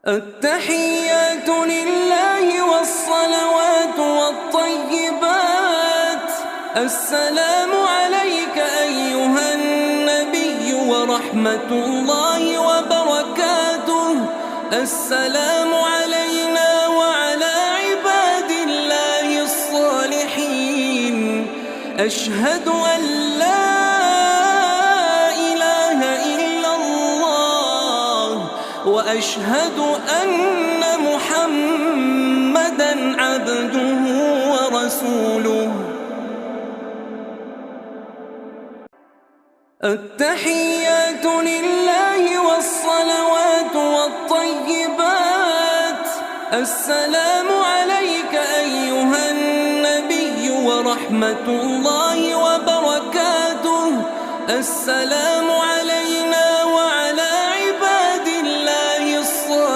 التحيات لله والصلوات والطيبات. السلام عليك أيها النبي ورحمة الله وبركاته. السلام علينا وعلى عباد الله الصالحين. أشهد أن لا إله إلا الله وأشهد أن محمدًا عبده ورسوله. التحيات لله والصلوات والطيبات. السلام عليك أيها النبي ورحمة الله وبركاته. السلام عليك